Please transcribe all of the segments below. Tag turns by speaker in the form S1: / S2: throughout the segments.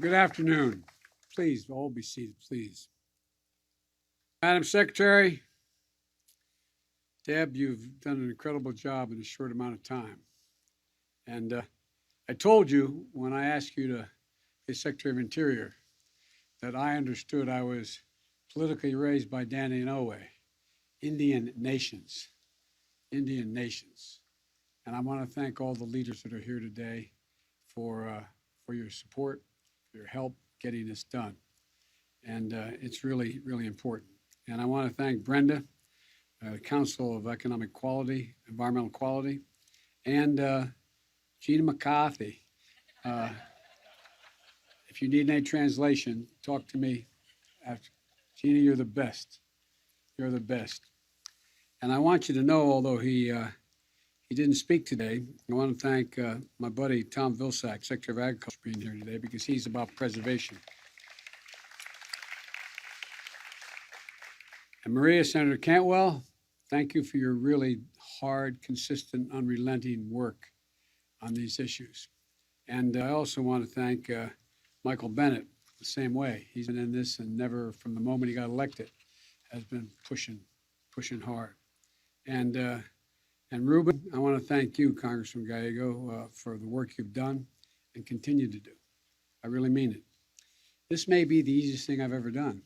S1: Good afternoon. Please, all be seated, please. Madam Secretary, Deb, you've done an incredible job in a short amount of time. And I told you when I asked you to be Secretary of Interior that I understood I was politically raised by Danny Inouye, Indian nations. Indian nations. And I want to thank all the leaders that are here today for your support, for your help getting this done. And it's really, really important. And I want to thank Brenda, the Council of Economic Quality, Environmental Quality, and Gina McCarthy. If you need any translation, talk to me after. Gina, you're the best. You're the best. And I want you to know, although he didn't speak today, I want to thank my buddy Tom Vilsack, Secretary of Agriculture, for being here today because he's about preservation. And Maria, Senator Cantwell, thank you for your really hard, consistent, unrelenting work on these issues. And I also want to thank Michael Bennett the same way. He's been in this and never, from the moment he got elected, has been pushing hard. And Ruben, I want to thank you, Congressman Gallego, for the work you've done and continue to do. I really mean it. This may be the easiest thing I've ever done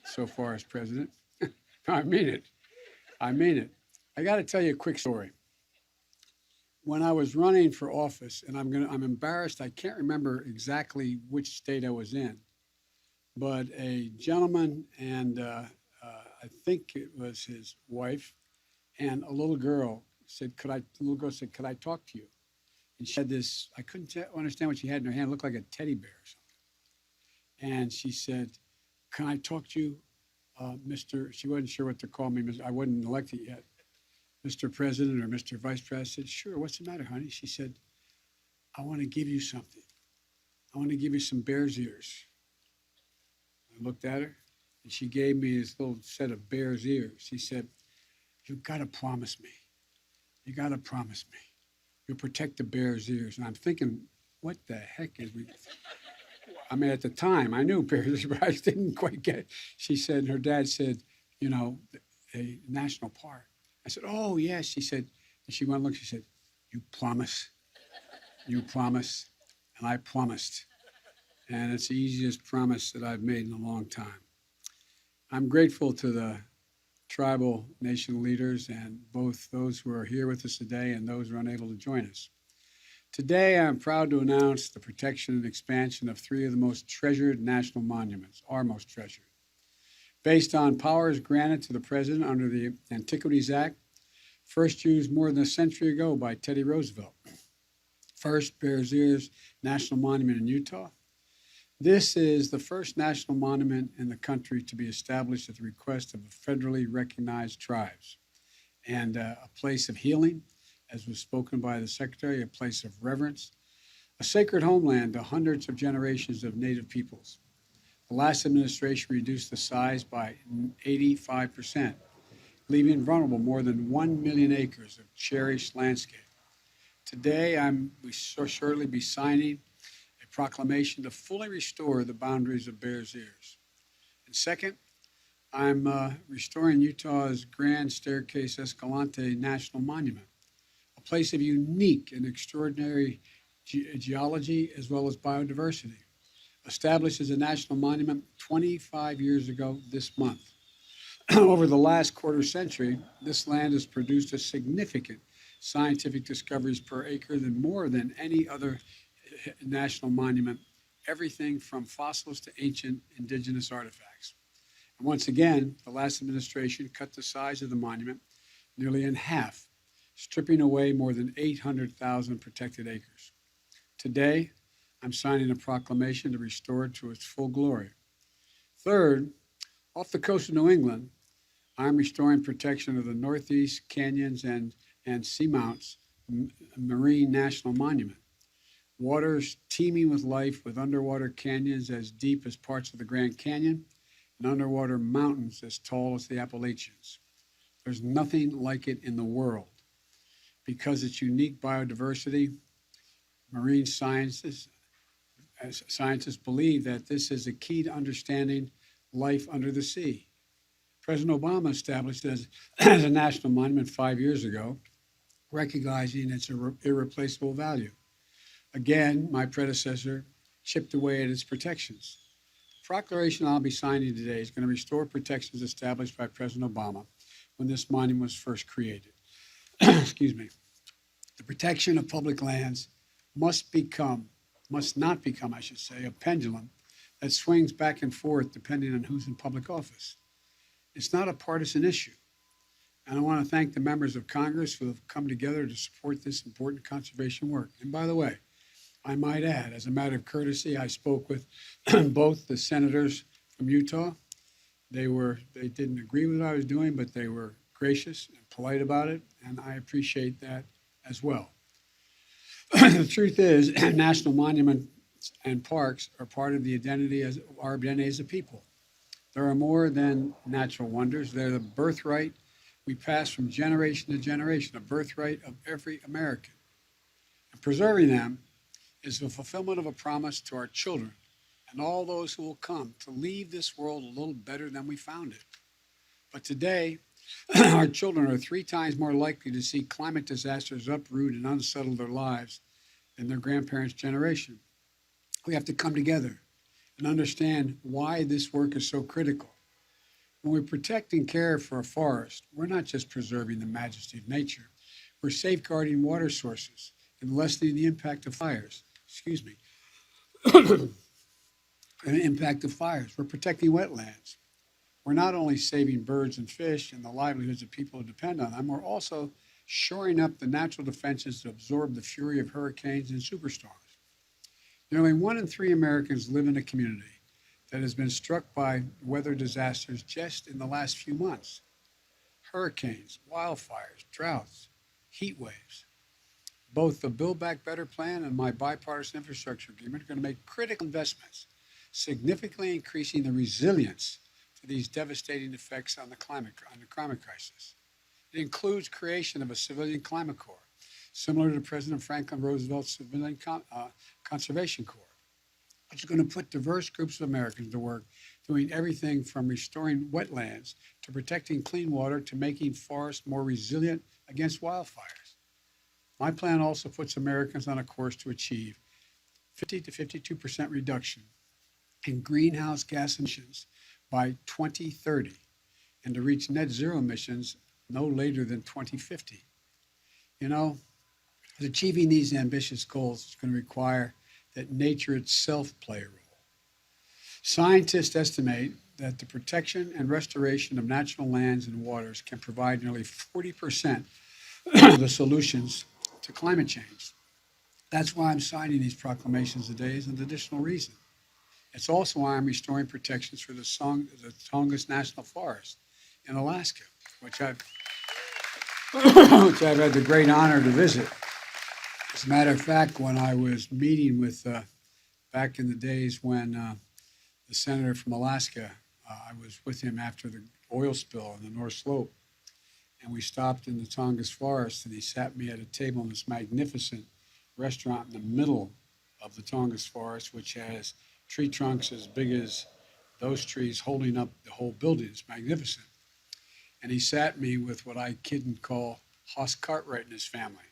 S1: so far as president. I mean it. I mean it. I got to tell you a quick story. When I was running for office, and I'm embarrassed, I can't remember exactly which state I was in, but a gentleman and I think it was his wife and a little girl said, could I talk to you? And she had this, I couldn't understand what she had in her hand. It looked like a teddy bear or something. And she said, can I talk to you, Mr. She wasn't sure what to call me. I wasn't elected yet. Mr. President or Mr. Vice President. I said, sure, what's the matter, honey? She said, I want to give you something. I want to give you some bear's ears. I looked at her and she gave me this little set of bear's ears. She said, you've got to promise me. You got to promise me. You'll protect the bear's ears. And I'm thinking, what the heck is we? I mean, at the time, I knew bears, but I didn't quite get it. She said, her dad said, you know, a national park. I said, oh, yes. She said, and she went and looked, she said, you promise? You promise? And I promised. And it's the easiest promise that I've made in a long time. I'm grateful to the tribal nation leaders and both those who are here with us today and those who are unable to join us. Today, I'm proud to announce the protection and expansion of three of the most treasured national monuments, our most treasured. Based on powers granted to the President under the Antiquities Act, first used more than a century ago by Teddy Roosevelt. First, Bears Ears National Monument in Utah. This is the first national monument in the country to be established at the request of federally recognized tribes, and a place of healing, as was spoken by the Secretary, a place of reverence, a sacred homeland to hundreds of generations of Native peoples. The last administration reduced the size by 85%, leaving vulnerable more than 1 million acres of cherished landscape. Today, we shall shortly be signing a proclamation to fully restore the boundaries of Bears Ears. And second, I'm restoring Utah's Grand Staircase-Escalante National Monument, a place of unique and extraordinary geology as well as biodiversity. Established as a national monument 25 years ago this month. Over the last quarter century, this land has produced a significant scientific discoveries per acre than more than any other national monument, everything from fossils to ancient indigenous artifacts. And once again, the last administration cut the size of the monument nearly in half, stripping away more than 800,000 protected acres. Today, I'm signing a proclamation to restore it to its full glory. Third, off the coast of New England, I'm restoring protection of the Northeast Canyons and Seamounts Marine National Monument. Waters teeming with life with underwater canyons as deep as parts of the Grand Canyon and underwater mountains as tall as the Appalachians. There's nothing like it in the world because its unique biodiversity, marine sciences, Scientists believe that this is a key to understanding life under the sea. President Obama established it as a national monument 5 years ago, recognizing its irreplaceable value. Again, my predecessor chipped away at its protections. The proclamation I'll be signing today is going to restore protections established by President Obama when this monument was first created. Excuse me. The protection of public lands must not become, I should say, a pendulum that swings back and forth depending on who's in public office. It's not a partisan issue. And I want to thank the members of Congress who have come together to support this important conservation work. And by the way, I might add, as a matter of courtesy, I spoke with both the senators from Utah. They didn't agree with what I was doing, but they were gracious and polite about it, and I appreciate that as well. The truth is, national monuments and parks are part of our identity as a people. There are more than natural wonders. They're the birthright we pass from generation to generation, a birthright of every American. And preserving them is the fulfillment of a promise to our children and all those who will come to leave this world a little better than we found it. But today, our children are 3 times more likely to see climate disasters uproot and unsettle their lives than their grandparents' generation. We have to come together and understand why this work is so critical. When we protect and care for a forest, we're not just preserving the majesty of nature. We're safeguarding water sources and lessening the impact of fires. The impact of fires. We're protecting wetlands. We're not only saving birds and fish and the livelihoods of people who depend on them, we're also shoring up the natural defenses to absorb the fury of hurricanes and superstorms. Nearly 1 in 3 Americans live in a community that has been struck by weather disasters just in the last few months. Hurricanes, wildfires, droughts, heat waves. Both the Build Back Better plan and my bipartisan infrastructure agreement are going to make critical investments, significantly increasing the resilience to these devastating effects on the climate crisis. It includes creation of a civilian climate corps, similar to President Franklin Roosevelt's Civilian Conservation Corps, which is going to put diverse groups of Americans to work doing everything from restoring wetlands to protecting clean water to making forests more resilient against wildfires. My plan also puts Americans on a course to achieve 50 to 52% reduction in greenhouse gas emissions by 2030 and to reach net zero emissions no later than 2050. You know, achieving these ambitious goals is going to require that nature itself play a role. Scientists estimate that the protection and restoration of natural lands and waters can provide nearly 40% of the solutions to climate change. That's why I'm signing these proclamations today as an additional reason. It's also why I'm restoring protections for the Tongass National Forest in Alaska, which I've had the great honor to visit. As a matter of fact, when I was meeting with, back in the days when the senator from Alaska, I was with him after the oil spill on the North Slope, and we stopped in the Tongass Forest, and he sat me at a table in this magnificent restaurant in the middle of the Tongass Forest, which has tree trunks as big as those trees holding up the whole building. It's magnificent. And he sat me with what I kid and call Hoss Cartwright and his family.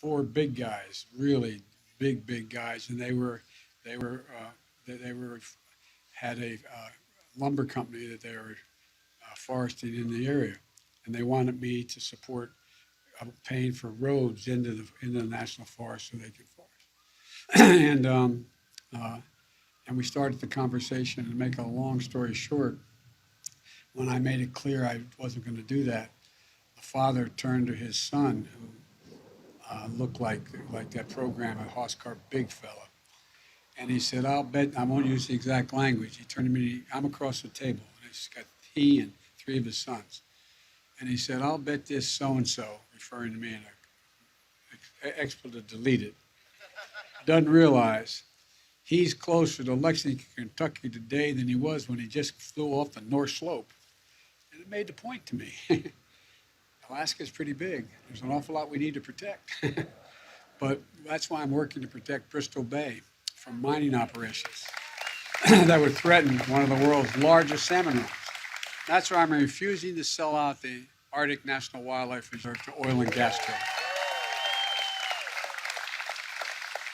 S1: 4 big guys, really big guys, and they had a lumber company that they were foresting in the area, and they wanted me to support paying for roads into the national forest so they could forest. And we started the conversation. And to make a long story short, when I made it clear I wasn't going to do that, the father turned to his son, who looked like that program at Hoskart, big fella. And he said, I'll bet, I won't use the exact language. He turned to me, I'm across the table. And he's got he and 3 of his sons. And he said, I'll bet this so-and-so, referring to me, and an expletive deleted, doesn't realize he's closer to Lexington, Kentucky today than he was when he just flew off the North Slope. And it made the point to me. Alaska's pretty big. There's an awful lot we need to protect. But that's why I'm working to protect Bristol Bay from mining operations that would threaten one of the world's largest salmon runs. That's why I'm refusing to sell out the Arctic National Wildlife Reserve to oil and gas traders.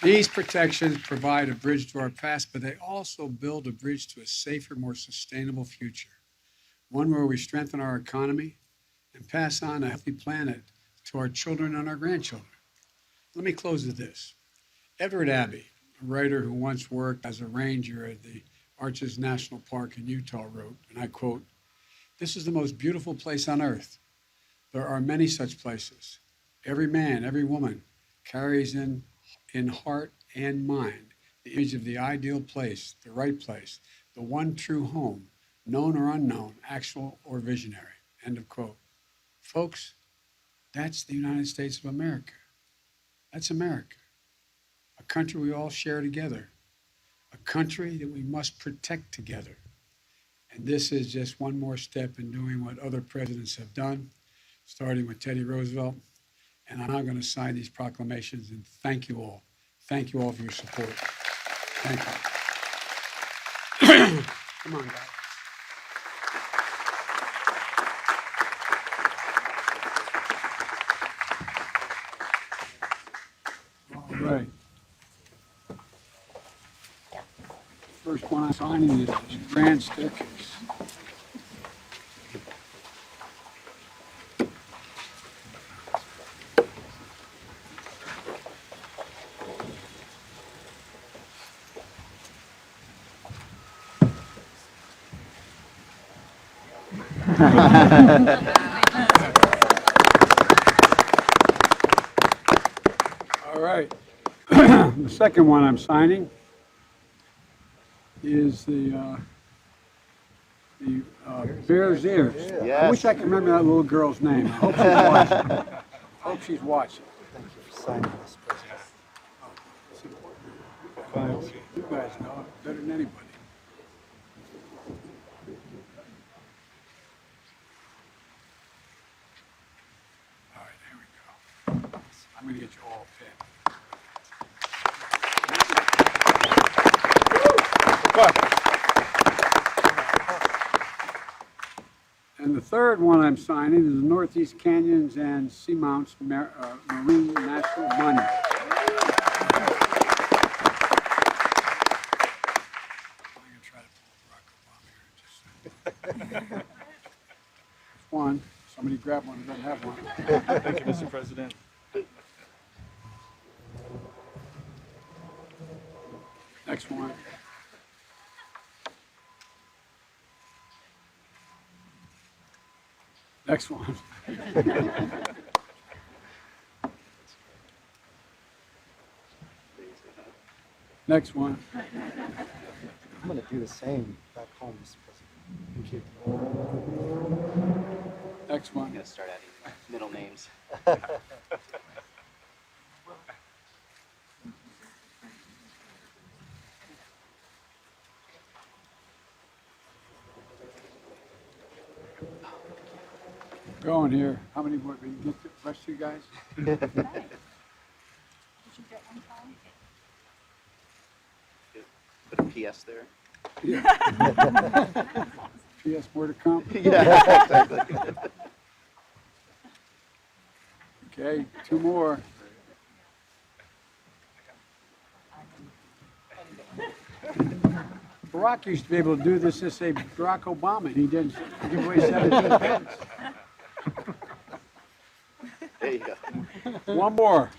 S1: These protections provide a bridge to our past, but they also build a bridge to a safer, more sustainable future, one where we strengthen our economy and pass on a healthy planet to our children and our grandchildren. Let me close with this. Edward Abbey, a writer who once worked as a ranger at the Arches National Park in Utah, wrote, and I quote, "This is the most beautiful place on earth. There are many such places. Every man, every woman carries in heart and mind the image of the ideal place, the right place, the one true home, known or unknown, actual or visionary." End of quote. Folks, that's the United States of America. That's America, a country we all share together, a country that we must protect together. And this is just one more step in doing what other presidents have done, starting with Teddy Roosevelt. And I'm now going to sign these proclamations and thank you all. Thank you all for your support. Thank you. Come on, guys. All right. First one I'm signing is this grand staircase. All right. The second one I'm signing is the Bear's Ears.
S2: Yes.
S1: I wish I could remember that little girl's name. I hope she's watching. Hope she's watching.
S2: Thank you for signing this, President.
S1: It's important. You guys know it better than anybody. All right, there we go. I'm going to get you all a pen. And the third one I'm signing is the Northeast Canyons and Seamounts Marine National Monument. I'm going to try to pull Barack Obama here in just a second. One. Somebody grab one who doesn't have one.
S3: Thank you, Mr. President.
S1: Next one. Next one. Next one.
S2: I'm going to do the same back home, Mr. President. Thank you.
S1: Next one.
S4: I'm gonna start adding middle names.
S1: Going here. How many more? Can you get the rest of you guys?
S5: Did you get one time?
S4: Put a PS there.
S1: Yeah. P.S. more to come.
S4: Yeah, exactly.
S1: Okay, two more. Barack used to be able to do this to say Barack Obama, and he didn't give away 17 pence.
S4: There you go.
S1: One more.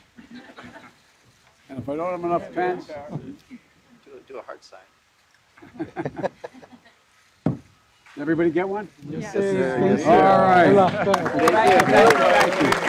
S1: And if I don't have enough pens,
S4: Do a heart sign.
S1: everybody get one?
S5: Yes.
S2: Yes, sir.
S1: All right.
S2: Thank you.
S1: Thank you.